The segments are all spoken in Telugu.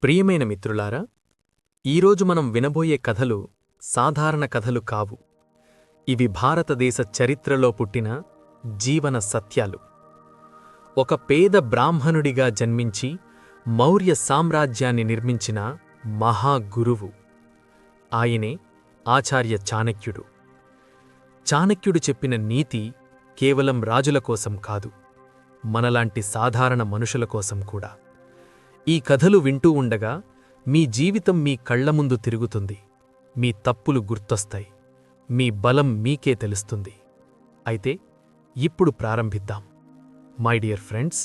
ప్రియమైన మిత్రులారా, ఈరోజు మనం వినబోయే కథలు సాధారణ కథలు కావు. ఇవి భారతదేశ చరిత్రలో పుట్టిన జీవన సత్యాలు. ఒక పేద బ్రాహ్మణుడిగా జన్మించి మౌర్య సామ్రాజ్యాన్ని నిర్మించిన మహాగురువు. ఆయనే ఆచార్య చాణక్యుడు. చాణక్యుడు చెప్పిన నీతి కేవలం రాజుల కోసం కాదు, మనలాంటి సాధారణ మనుషుల కోసం కూడా. ఈ కథలు వింటూ ఉండగా మీ జీవితం మీ కళ్ల ముందు తిరుగుతుంది. మీ తప్పులు గుర్తొస్తాయి. మీ బలం మీకే తెలుస్తుంది. అయితే ఇప్పుడు ప్రారంభిద్దాం. మై డియర్ ఫ్రెండ్స్,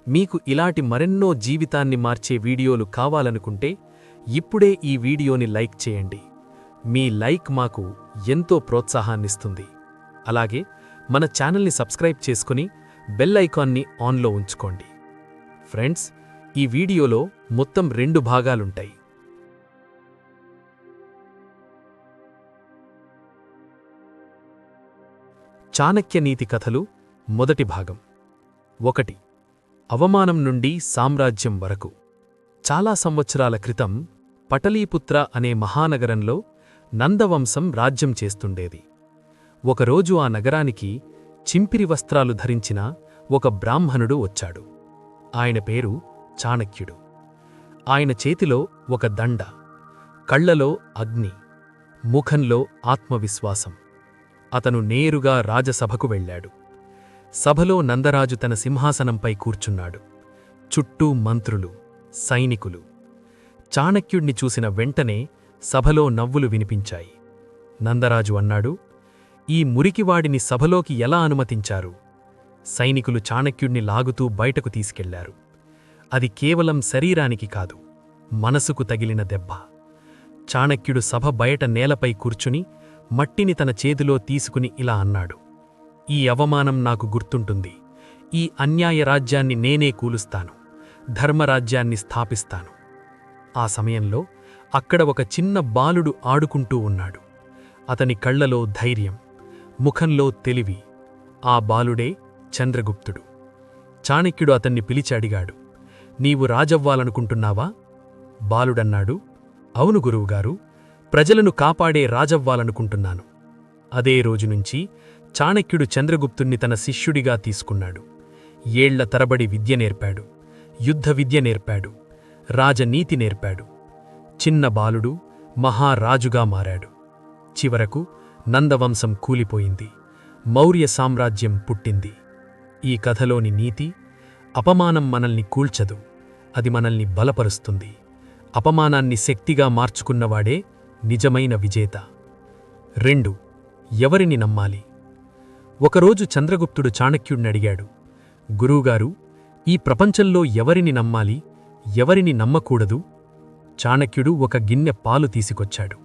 మీకు ఇలాంటి మరెన్నో జీవితాన్ని మార్చే వీడియోలు కావాలనుకుంటే ఇప్పుడే ఈ వీడియోని లైక్ చేయండి. మీ లైక్ మాకు ఎంతో ప్రోత్సాహాన్నిస్తుంది. అలాగే మన ఛానల్ని సబ్స్క్రైబ్ చేసుకుని బెల్ ఐకాన్ని ఆన్లో ఉంచుకోండి. ఫ్రెండ్స్, ఈ వీడియోలో మొత్తం 2 భాగాలుంటాయి. చాణక్య నీతి కథలు మొదటి భాగం. 1. అవమానం నుండి సామ్రాజ్యం వరకు. చాలా సంవత్సరాల క్రితం పటలీపుత్ర అనే మహానగరంలో నందవంశం రాజ్యం చేస్తుండేది. ఒకరోజు ఆ నగరానికి చింపిరి వస్త్రాలు ధరించిన ఒక బ్రాహ్మణుడు వచ్చాడు. ఆయన పేరు చాణక్యుడు. ఆయన చేతిలో ఒక దండ, కళ్లలో అగ్ని, ముఖంలో ఆత్మవిశ్వాసం. అతను నేరుగా రాజసభకు వెళ్లాడు. సభలో నందరాజు తన సింహాసనంపై కూర్చున్నాడు. చుట్టూ మంత్రులు, సైనికులు. చాణక్యుణ్ణి చూసిన వెంటనే సభలో నవ్వులు వినిపించాయి. నందరాజు అన్నాడు, "ఈ మురికివాడిని సభలోకి ఎలా అనుమతించారు?" సైనికులు చాణక్యుణ్ణి లాగుతూ బయటకు తీసుకెళ్లారు. అది కేవలం శరీరానికి కాదు, మనసుకు తగిలిన దెబ్బ. చాణక్యుడు సభ బయట నేలపై కూర్చుని మట్టిని తన చేతిలో తీసుకుని ఇలా అన్నాడు, "ఈ అవమానం నాకు గుర్తుంటుంది. ఈ అన్యాయ రాజ్యాన్ని నేనే కూలుస్తాను. ధర్మరాజ్యాన్ని స్థాపిస్తాను." ఆ సమయంలో అక్కడ ఒక చిన్న బాలుడు ఆడుకుంటూ ఉన్నాడు. అతని కళ్లలో ధైర్యం, ముఖంలో తెలివి. ఆ బాలుడే చంద్రగుప్తుడు. చాణక్యుడు అతన్ని పిలిచి అడిగాడు, "నీవు రాజవ్వాలనుకుంటున్నావా?" బాలుడన్నాడు, "అవును గురువుగారు, ప్రజలను కాపాడే రాజవ్వాలనుకుంటున్నాను." అదే రోజునుంచి చాణక్యుడు చంద్రగుప్తుణ్ణి తన శిష్యుడిగా తీసుకున్నాడు. ఏళ్ల తరబడి విద్య నేర్పాడు, యుద్ధ విద్య నేర్పాడు, రాజనీతి నేర్పాడు. చిన్న బాలుడు మహారాజుగా మారాడు. చివరకు నందవంశం కూలిపోయింది. మౌర్య సామ్రాజ్యం పుట్టింది. ఈ కథలోని నీతి: అపమానం మనల్ని కూల్చదు, అది మనల్ని బలపరుస్తుంది. అపమానాన్ని శక్తిగా మార్చుకున్నవాడే నిజమైన విజేత. 2. ఎవరిని నమ్మాలి? ఒకరోజు చంద్రగుప్తుడు చాణక్యుడినడిగాడు, "గురువుగారు, ఈ ప్రపంచంలో ఎవరిని నమ్మాలి, ఎవరిని నమ్మకూడదు?" చాణక్యుడు ఒక గిన్నె పాలు తీసుకొచ్చాడు.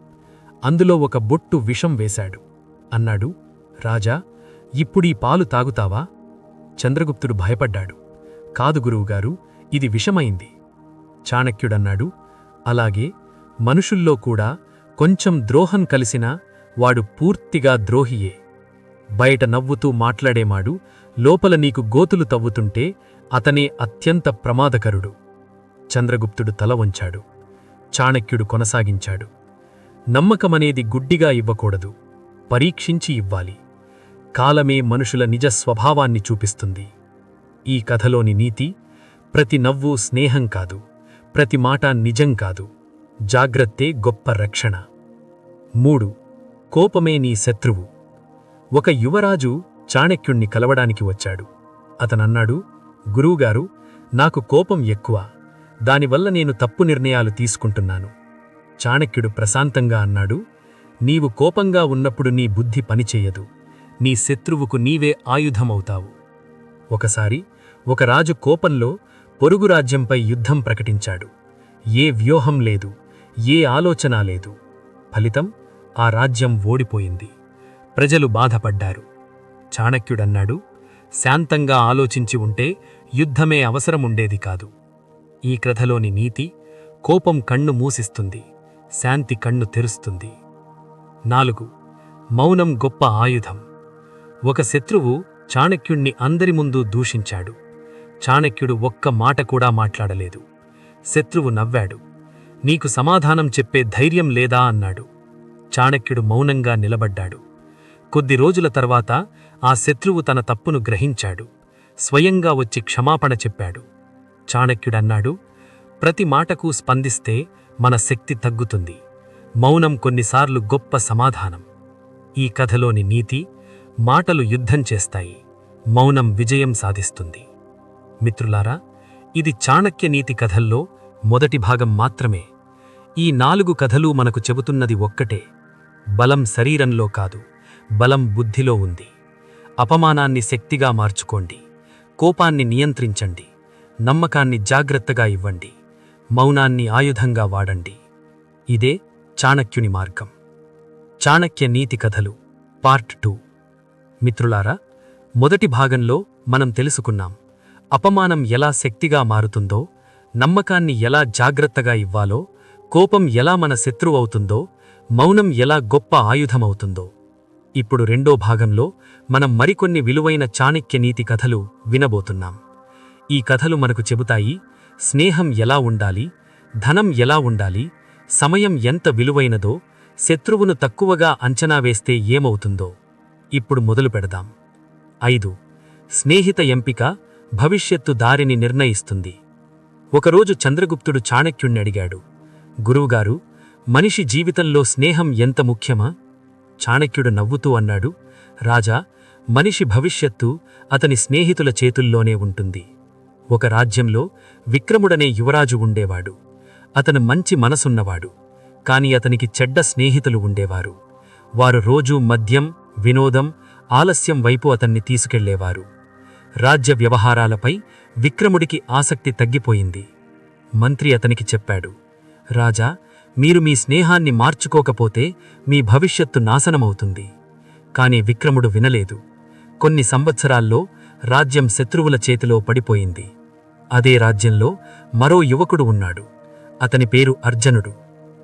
అందులో ఒక బొట్టు విషం వేశాడు. అన్నాడు, "రాజా, ఇప్పుడీ పాలు తాగుతావా?" చంద్రగుప్తుడు భయపడ్డాడు. "కాదు గురువుగారు, ఇది విషమైంది." చాణక్యుడన్నాడు, "అలాగే మనుషుల్లో కూడా కొంచెం ద్రోహం కలిసినా వాడు పూర్తిగా ద్రోహియే. బయట నవ్వుతూ మాట్లాడేమాడు లోపల నీకు గోతులు తవ్వుతుంటే అతనే అత్యంత ప్రమాదకరుడు." చంద్రగుప్తుడు తల వంచాడు. చాణక్యుడు కొనసాగించాడు, "నమ్మకమనేది గుడ్డిగా ఇవ్వకూడదు, పరీక్షించి ఇవ్వాలి. కాలమే మనుషుల నిజ స్వభావాన్ని చూపిస్తుంది." ఈ కథలోని నీతి: ప్రతి నవ్వు స్నేహం కాదు, ప్రతి మాట నిజం కాదు. జాగ్రత్తే గొప్ప రక్షణ. 3. కోపమే నీ శత్రువు. ఒక యువరాజు చాణక్యుణ్ణి కలవడానికి వచ్చాడు. అతనన్నాడు, "గురువుగారు, నాకు కోపం ఎక్కువ. దానివల్ల నేను తప్పు నిర్ణయాలు తీసుకుంటున్నాను." చాణక్యుడు ప్రశాంతంగా అన్నాడు, "నీవు కోపంగా ఉన్నప్పుడు నీ బుద్ధి పనిచేయదు. నీ శత్రువుకు నీవే ఆయుధమవుతావు." ఒకసారి ఒక రాజు కోపంలో పొరుగు రాజ్యంపై యుద్ధం ప్రకటించాడు. ఏ వ్యూహం లేదు, ఏ ఆలోచన లేదు. ఫలితం, ఆ రాజ్యం ఓడిపోయింది. ప్రజలు బాధపడ్డారు. చాణక్యుడన్నాడు, "శాంతంగా ఆలోచించి ఉంటే యుద్ధమే అవసరముండేది కాదు." ఈ కథలోని నీతి: కోపం కన్ను మూసిస్తుంది, శాంతి కన్ను తెరుస్తుంది. 4. మౌనం గొప్ప ఆయుధం. ఒక శత్రువు చాణక్యుణ్ణి అందరి ముందు దూషించాడు. చాణక్యుడు ఒక్క మాట కూడా మాట్లాడలేదు. శత్రువు నవ్వాడు, నీకు సమాధానం చెప్పే ధైర్యం లేదా అన్నాడు. చాణక్యుడు మౌనంగా నిలబడ్డాడు. కొద్ది రోజుల తర్వాత ఆ శత్రువు తన తప్పును గ్రహించాడు. స్వయంగా వచ్చి క్షమాపణ చెప్పాడు. చాణక్యుడన్నాడు, ప్రతి మాటకు స్పందిస్తే మన శక్తి తగ్గుతుంది. మౌనం కొన్నిసార్లు గొప్ప సమాధానం. ఈ కథలోని నీతి, మాటలు యుద్ధం చేస్తాయి, మౌనం విజయం సాధిస్తుంది. మిత్రులారా, ఇది చాణక్య నీతి కథల్లో మొదటి భాగం మాత్రమే. ఈ 4 కథలు మనకు చెబుతున్నది ఒక్కటే: బలం శరీరంలో కాదు, బలం బుద్ధిలో ఉంది. అపమానాన్ని శక్తిగా మార్చుకోండి, కోపాన్ని నియంత్రించండి, నమ్మకాన్ని జాగ్రత్తగా ఇవ్వండి, మౌనాన్ని ఆయుధంగా వాడండి. ఇదే చాణక్యుని మార్గం. చాణక్య నీతి కథలు పార్ట్ 2. మిత్రులారా, మొదటి భాగంలో మనం తెలుసుకున్నాం అపమానం ఎలా శక్తిగా మారుతుందో, నమ్మకాన్ని ఎలా జాగ్రత్తగా ఇవ్వాలో, కోపం ఎలా మన శత్రువవుతుందో, మౌనం ఎలా గొప్ప ఆయుధమవుతుందో. ఇప్పుడు రెండో భాగంలో మనం మరికొన్ని విలువైన చాణక్య నీతి కథలు వినబోతున్నాం. ఈ కథలు మనకు చెబుతాయి స్నేహం ఎలా ఉండాలి, ధనం ఎలా ఉండాలి, సమయం ఎంత విలువైనదో, శత్రువును తక్కువగా అంచనా వేస్తే ఏమవుతుందో. ఇప్పుడు మొదలు పెడదాం. 5. స్నేహిత ఎంపిక భవిష్యత్తు దారిని నిర్ణయిస్తుంది. ఒకరోజు చంద్రగుప్తుడు చాణక్యుణ్ణి అడిగాడు, గురువుగారు, మనిషి జీవితంలో స్నేహం ఎంత ముఖ్యమా? చాణక్యుడు నవ్వుతూ అన్నాడు, రాజా, మనిషి భవిష్యత్తు అతని స్నేహితుల చేతుల్లోనే ఉంటుంది. ఒక రాజ్యంలో విక్రముడనే యువరాజు ఉండేవాడు. అతను మంచి మనసున్నవాడు, కాని అతనికి చెడ్డ స్నేహితులు ఉండేవారు. వారు రోజూ మద్యం, వినోదం, ఆలస్యం వైపు అతన్ని తీసుకెళ్లేవారు. రాజ్య వ్యవహారాలపై విక్రముడికి ఆసక్తి తగ్గిపోయింది. మంత్రి అతనికి చెప్పాడు, రాజా, మీరు మీ స్నేహాన్ని మార్చుకోకపోతే మీ భవిష్యత్తు నాశనమవుతుంది. కాని విక్రముడు వినలేదు. కొన్ని సంవత్సరాల్లో రాజ్యం శత్రువుల చేతిలో పడిపోయింది. అదే రాజ్యంలో మరో యువకుడు ఉన్నాడు. అతని పేరు అర్జునుడు.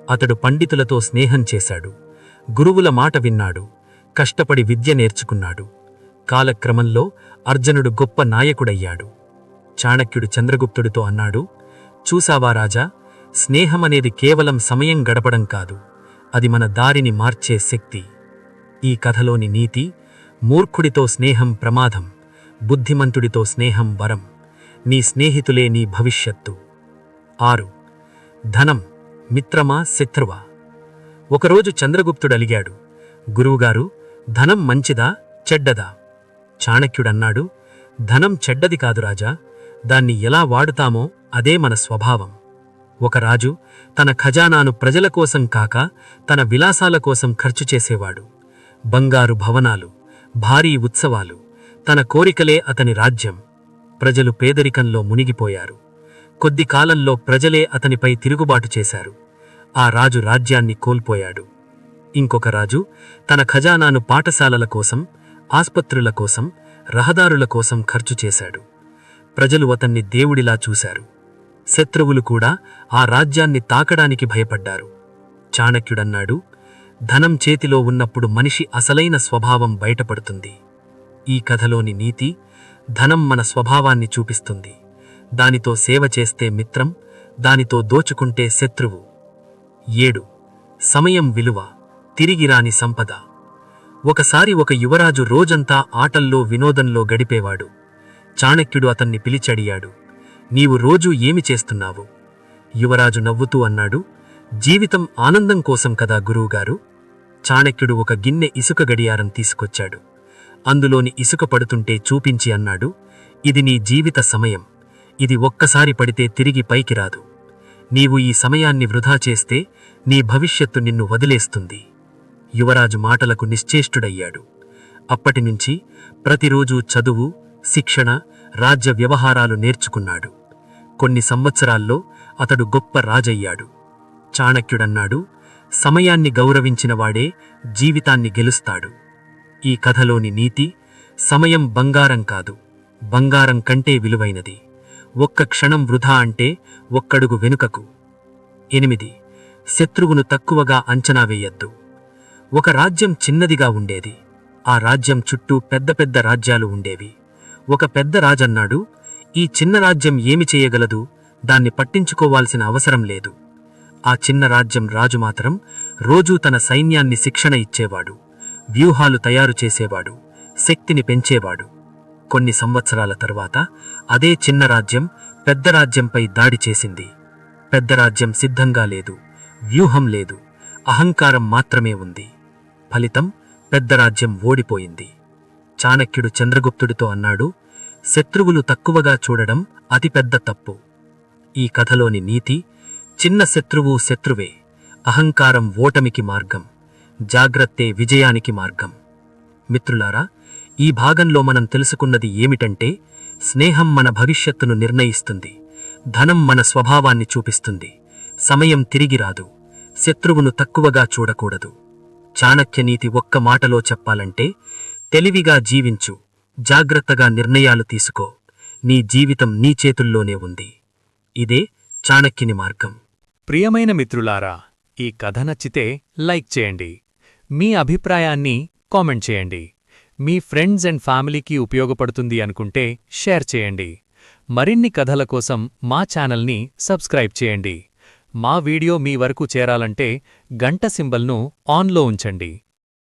అతడు పండితులతో స్నేహం చేశాడు, గురువుల మాట విన్నాడు, కష్టపడి విద్య నేర్చుకున్నాడు. కాలక్రమంలో అర్జునుడు గొప్ప నాయకుడయ్యాడు. చాణక్యుడు చంద్రగుప్తుడితో అన్నాడు, చూసావా రాజా, స్నేహమనేది కేవలం సమయం గడపడం కాదు, అది మన దారిని మార్చే శక్తి. ఈ కథలోని నీతి: మూర్ఖుడితో స్నేహం ప్రమాదం, బుద్ధిమంతుడితో స్నేహం వరం. నీ స్నేహితులే నీ భవిష్యత్తు. 6. ధనం మిత్రమా శత్రువా? ఒకరోజు చంద్రగుప్తుడు అలిగాడు, గురువుగారు, ధనం మంచిదా చెడ్డదా? చాణక్యుడన్నాడు, ధనం చెడ్డది కాదు రాజా, దాన్ని ఎలా వాడుతామో అదే మన స్వభావం. ఒక రాజు తన ఖజానాను ప్రజల కోసం కాక తన విలాసాల కోసం ఖర్చు చేసేవాడు. బంగారు భవనాలు, భారీ ఉత్సవాలు, తన కోరికలే అతని రాజ్యం. ప్రజలు పేదరికంలో మునిగిపోయారు. కొద్ది కాలంలో ప్రజలే అతనిపై తిరుగుబాటు చేశారు. ఆ రాజు రాజ్యాన్ని కోల్పోయాడు. ఇంకొక రాజు తన ఖజానాను పాఠశాలల కోసం, ఆస్పత్రుల కోసం, రహదారుల కోసం ఖర్చు చేశాడు. ప్రజలు అతన్ని దేవుడిలా చూశారు. శత్రువులు కూడా ఆ రాజ్యాన్ని తాకడానికి భయపడ్డారు. చాణక్యుడన్నాడు, ధనం చేతిలో ఉన్నప్పుడు మనిషి అసలైన స్వభావం బయటపడుతుంది. ఈ కథలోని నీతి: ధనం మన స్వభావాన్ని చూపిస్తుంది. దానితో సేవ చేస్తే మిత్రం, దానితో దోచుకుంటే శత్రువు. 7. సమయం విలువ తిరిగిరాని సంపద. ఒకసారి ఒక యువరాజు రోజంతా ఆటల్లో, వినోదంలో గడిపేవాడు. చాణక్యుడు అతన్ని పిలిచడిగాడు, నీవు రోజూ ఏమి చేస్తున్నావు? యువరాజు నవ్వుతూ అన్నాడు, జీవితం ఆనందం కోసం కదా గురువుగారు. చాణక్యుడు ఒక గిన్నె ఇసుక గడియారం తీసుకొచ్చాడు. అందులోని ఇసుక పడుతుంటే చూపించి అన్నాడు, ఇది నీ జీవిత సమయం. ఇది ఒక్కసారి పడితే తిరిగి పైకి రాదు. నీవు ఈ సమయాన్ని వృధా చేస్తే నీ భవిష్యత్తు నిన్ను వదిలేస్తుంది. యువరాజు మాటలకు నిశ్చేష్టుడయ్యాడు. అప్పటినుంచి ప్రతిరోజూ చదువు, శిక్షణ, రాజ్య వ్యవహారాలు నేర్చుకున్నాడు. కొన్ని సంవత్సరాల్లో అతడు గొప్ప రాజయ్యాడు. చాణక్యుడన్నాడు, సమయాన్ని గౌరవించినవాడే జీవితాన్ని గెలుస్తాడు. ఈ కథలోని నీతి: సమయం బంగారం కాదు, బంగారం కంటే విలువైనది. ఒక్క క్షణం వృధా అంటే ఒక్కడుగు వెనుకకు. 8. శత్రువును తక్కువగా అంచనా వేయద్దు. ఒక రాజ్యం చిన్నదిగా ఉండేది. ఆ రాజ్యం చుట్టూ పెద్ద పెద్ద రాజ్యాలు ఉండేవి. ఒక పెద్ద రాజన్నాడు, ఈ చిన్న రాజ్యం ఏమి చేయగలదు, దాన్ని పట్టించుకోవాల్సిన అవసరం లేదు. ఆ చిన్న రాజ్యం రాజు మాత్రం రోజూ తన సైన్యాన్ని శిక్షణ ఇచ్చేవాడు, వ్యూహాలు తయారు చేసేవాడు, శక్తిని పెంచేవాడు. కొన్ని సంవత్సరాల తర్వాత అదే చిన్న రాజ్యం పెద్ద రాజ్యంపై దాడి చేసింది. పెద్ద రాజ్యం సిద్ధంగా లేదు, వ్యూహం లేదు, అహంకారం మాత్రమే ఉంది. ఫలితం పెద్ద రాజ్యం ఓడిపోయింది. చాణక్యుడు చంద్రగుప్తుడితో అన్నాడు, శత్రువులు తక్కువగా చూడడం అతిపెద్ద తప్పు. ఈ కథలోని నీతి, చిన్న శత్రువు శత్రువే, అహంకారం ఓటమికి మార్గం, జాగ్రత్తే విజయానికి మార్గం. మిత్రులారా, ఈ భాగంలో మనం తెలుసుకున్నది ఏమిటంటే, స్నేహం మన భవిష్యత్తును నిర్ణయిస్తుంది, ధనం మన స్వభావాన్ని చూపిస్తుంది, సమయం తిరిగి రాదు, శత్రువును తక్కువగా చూడకూడదు. చాణక్యనీతి ఒక్క మాటలో చెప్పాలంటే, తెలివిగా జీవించు, జాగ్రత్తగా నిర్ణయాలు తీసుకో, నీ జీవితం నీ చేతుల్లోనే ఉంది. ఇదే చాణక్యుని మార్గం. ప్రియమైన మిత్రులారా, ఈ కథ నచ్చితే లైక్ చేయండి, మీ అభిప్రాయాన్ని కామెంట్ చేయండి, మీ ఫ్రెండ్స్ అండ్ ఫ్యామిలీకి ఉపయోగపడుతుంది అనుకుంటే షేర్ చేయండి. మరిన్ని కథల కోసం మా ఛానల్ని సబ్స్క్రైబ్ చేయండి. మా వీడియో మీ వరకు చేరాలంటే గంట సింబల్ను ఆన్లో ఉంచండి.